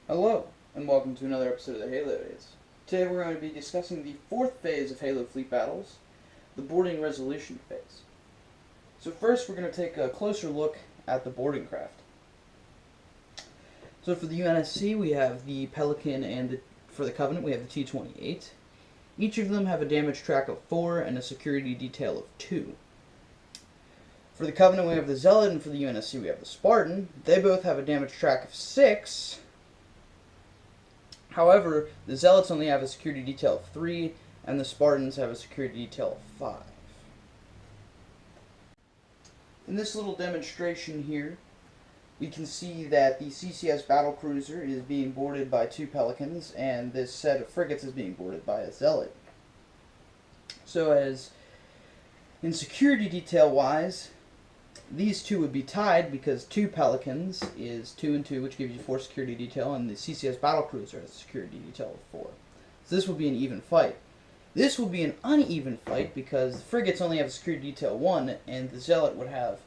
Hello, and welcome to another episode of the Halo Days. Today we're going to be discussing the fourth phase of Halo fleet battles, the boarding resolution phase. So first we're going to take a closer look at the boarding craft. So for the UNSC we have the Pelican, and for the Covenant we have the T-28. Each of them have a damage track of 4 and a security detail of 2. For the Covenant we have the Zealot, and for the UNSC we have the Spartan. They both have a damage track of 6. However, the Zealots only have a security detail of 3, and the Spartans have a security detail of 5. In this little demonstration here, we can see that the CCS battlecruiser is being boarded by 2 Pelicans, and this set of frigates is being boarded by a Zealot. So as in security detail wise, these two would be tied because 2 Pelicans is 2 and 2, which gives you 4 security detail, and the CCS battlecruiser has a security detail of 4. So this would be an even fight. This would be an uneven fight because the frigates only have a security detail 1, and the Zealot would have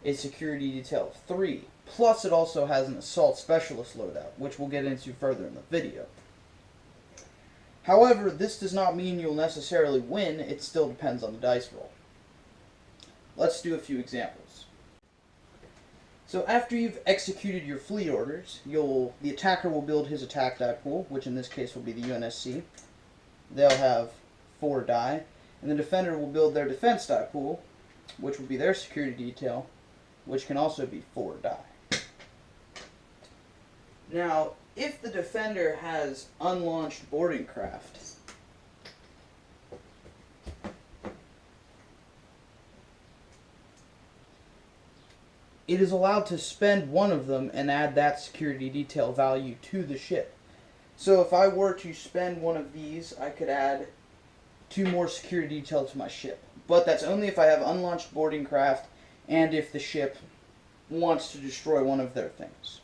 a security detail of 3. Plus it also has an assault specialist loadout, which we'll get into further in the video. However, this does not mean you'll necessarily win. It still depends on the dice roll. Let's do a few examples. So after you've executed your fleet orders, the attacker will build his attack die pool, which in this case will be the UNSC. They'll have 4 die, and the defender will build their defense die pool, which will be their security detail, which can also be 4 die. Now, if the defender has unlaunched boarding craft, it is allowed to spend one of them and add that security detail value to the ship. So if I were to spend one of these, I could add 2 more security detail to my ship. But that's only if I have unlaunched boarding craft and if the ship wants to destroy one of their things.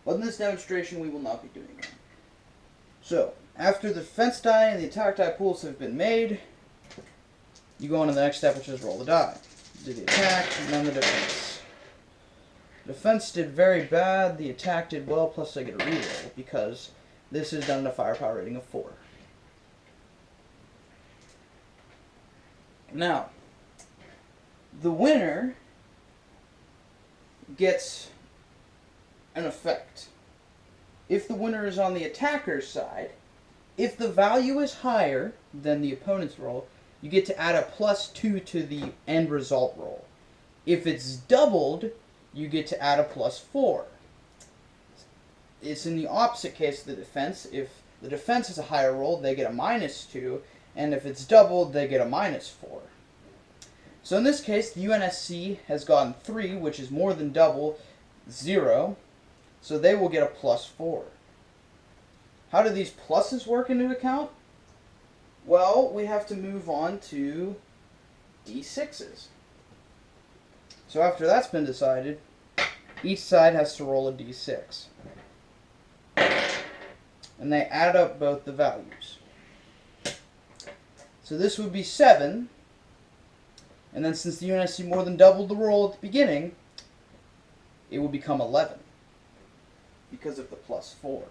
But in this demonstration we will not be doing that. So, after the defense die and the attack die pools have been made, you go on to the next step, which is roll the die. Do the attack, and then the defense. The defense did very bad, the attack did well, plus I get a reroll, because this is done at a firepower rating of 4. Now, the winner gets an effect. If the winner is on the attacker's side, if the value is higher than the opponent's roll, you get to add a +2 to the end result roll. If it's doubled, you get to add a +4. It's in the opposite case of the defense. If the defense has a higher roll, they get a -2, and if it's doubled, they get a -4. So in this case, the UNSC has gotten 3, which is more than double 0, so they will get a +4. How do these pluses work into account? Well, we have to move on to D6s. So after that's been decided, each side has to roll a D6. And they add up both the values. So this would be 7. And then since the UNSC more than doubled the roll at the beginning, it will become 11. Because of the +4.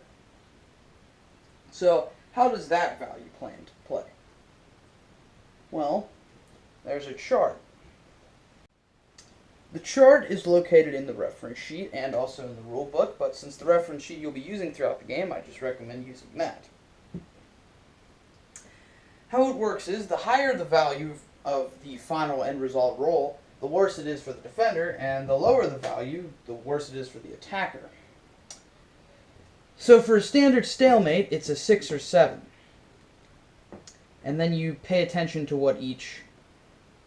So, how does that value play into play? Well, there's a chart. The chart is located in the reference sheet and also in the rule book, but since the reference sheet you'll be using throughout the game, I just recommend using that. How it works is, the higher the value of the final end result roll, the worse it is for the defender, and the lower the value, the worse it is for the attacker. So for a standard stalemate, it's a 6 or 7. And then you pay attention to what each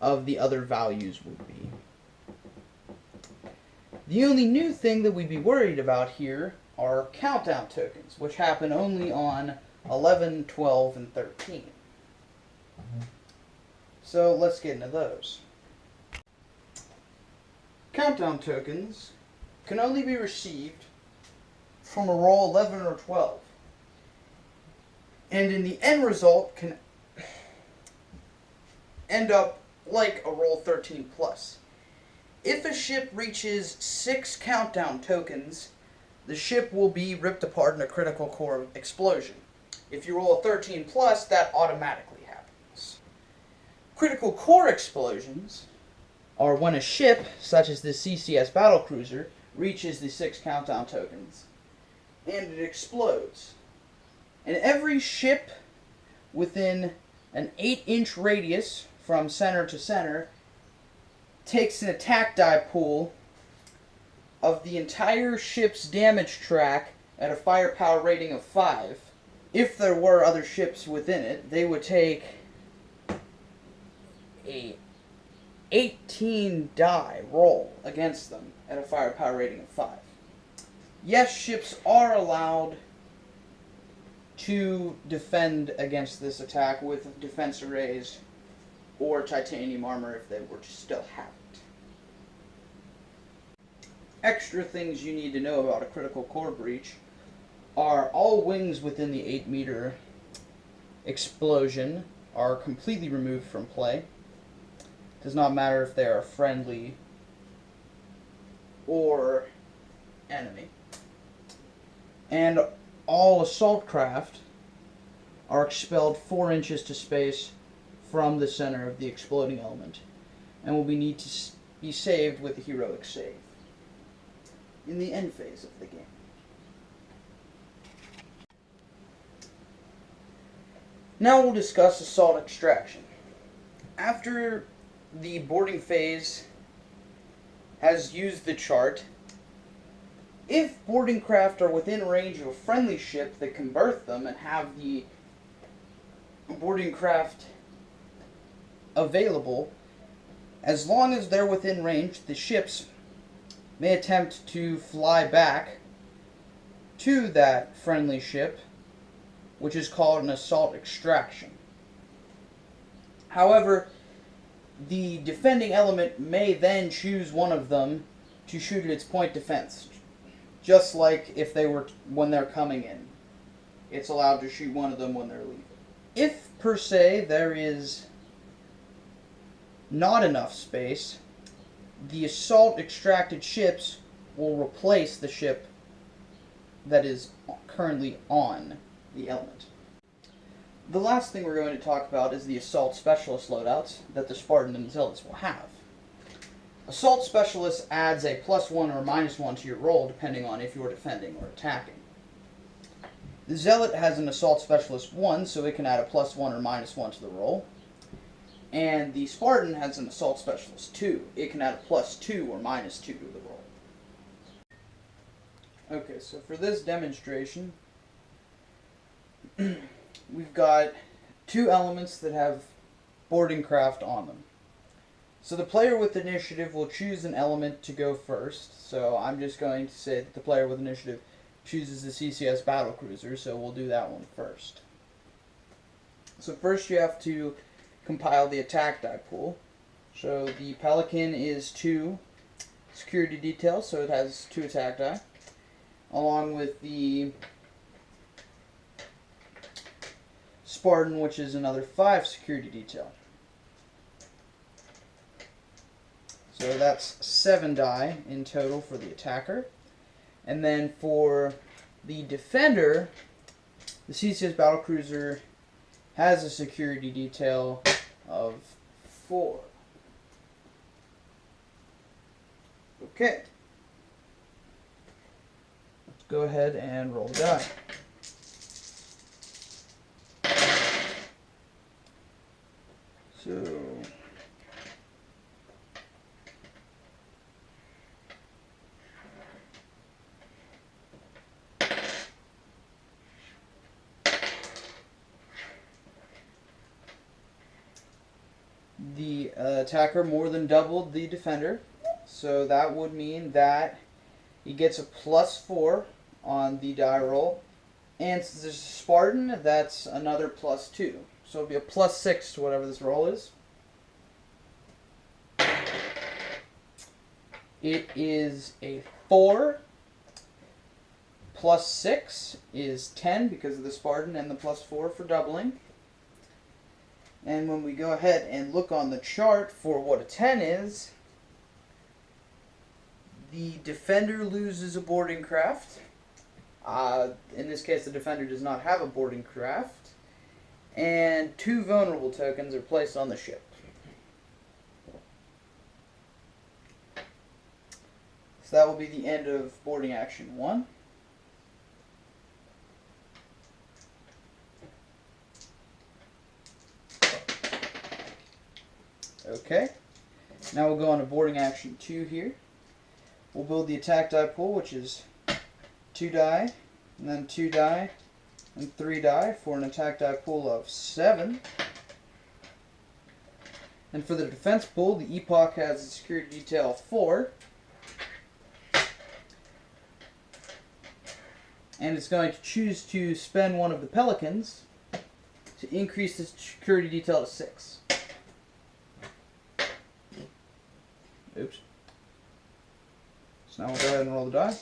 of the other values would be. The only new thing that we'd be worried about here are countdown tokens, which happen only on 11, 12, and 13. So let's get into those. Countdown tokens can only be received from a roll 11 or 12. And in the end result can end up like a roll 13 plus. If a ship reaches 6 countdown tokens, the ship will be ripped apart in a critical core explosion. If you roll a 13 plus, that automatically happens. Critical core explosions are when a ship, such as the CCS battlecruiser, reaches the 6 countdown tokens, and it explodes. And every ship within an 8-inch radius from center to center takes an attack die pool of the entire ship's damage track at a firepower rating of 5. If there were other ships within it, they would take a 18 die roll against them at a firepower rating of 5. Yes, ships are allowed to defend against this attack with defense arrays or titanium armor if they were to still have it. Extra things you need to know about a critical core breach are all wings within the 8-meter explosion are completely removed from play. Does not matter if they are friendly or enemy. And all assault craft are expelled 4 inches to space from the center of the exploding element and will need to be saved with a heroic save in the end phase of the game. Now we'll discuss assault extraction. After the boarding phase has used the chart, if boarding craft are within range of a friendly ship that can berth them and have the boarding craft available, as long as they're within range, the ships may attempt to fly back to that friendly ship, which is called an assault extraction. However, the defending element may then choose one of them to shoot at its point defense, just like if they were when they're coming in. It's allowed to shoot one of them when they're leaving. If, per se, there is not enough space, the assault extracted ships will replace the ship that is currently on the element. The last thing we're going to talk about is the assault specialist loadouts that the Spartan and Zealots will have. Assault specialist adds a +1 or -1 to your roll depending on if you're defending or attacking. The Zealot has an assault specialist 1, so it can add a +1 or -1 to the roll. And the Spartan has an assault specialist 2. It can add a +2 or -2 to the roll. Okay, so for this demonstration, we've got 2 elements that have boarding craft on them. So the player with initiative will choose an element to go first. So I'm just going to say that the player with initiative chooses the CCS battlecruiser, so we'll do that one first. So first you have to compile the attack die pool. So the Pelican is 2 security details, so it has 2 attack die, along with the Spartan, which is another 5 security detail. So that's 7 die in total for the attacker. And then for the defender, the CCS battlecruiser has a security detail of 4. Okay. Let's go ahead and roll the die. So attacker more than doubled the defender. So that would mean that he gets a +4 on the die roll. And since there's a Spartan, that's another +2. So it'll be a +6 to whatever this roll is. It is a 4. +6 is 10 because of the Spartan and the +4 for doubling. And when we go ahead and look on the chart for what a 10 is, the defender loses a boarding craft. In this case, the defender does not have a boarding craft. And 2 vulnerable tokens are placed on the ship. So that will be the end of boarding action 1. Okay, now we'll go on to boarding action 2 here. We'll build the attack die pool, which is 2 die, and then 2 die, and 3 die for an attack die pool of 7. And for the defense pool, the Epoch has a security detail of 4. And it's going to choose to spend one of the Pelicans to increase the security detail to 6. Oops. So now we'll go ahead and roll the die.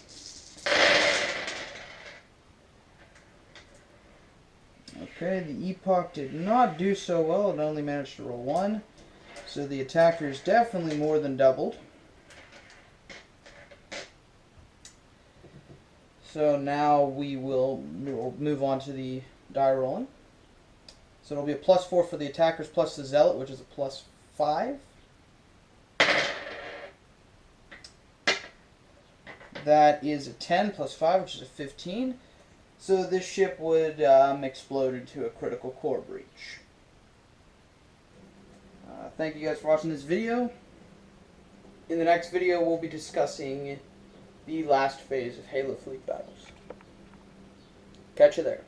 Okay, the Epoch did not do so well. It only managed to roll 1. So the attacker is definitely more than doubled. So now we'll move on to the die rolling. So it'll be a +4 for the attackers plus the Zealot, which is a +5. That is a 10 plus 5, which is a 15. So this ship would explode into a critical core breach. Thank you guys for watching this video. In the next video, we'll be discussing the last phase of Halo Fleet battles. Catch you there.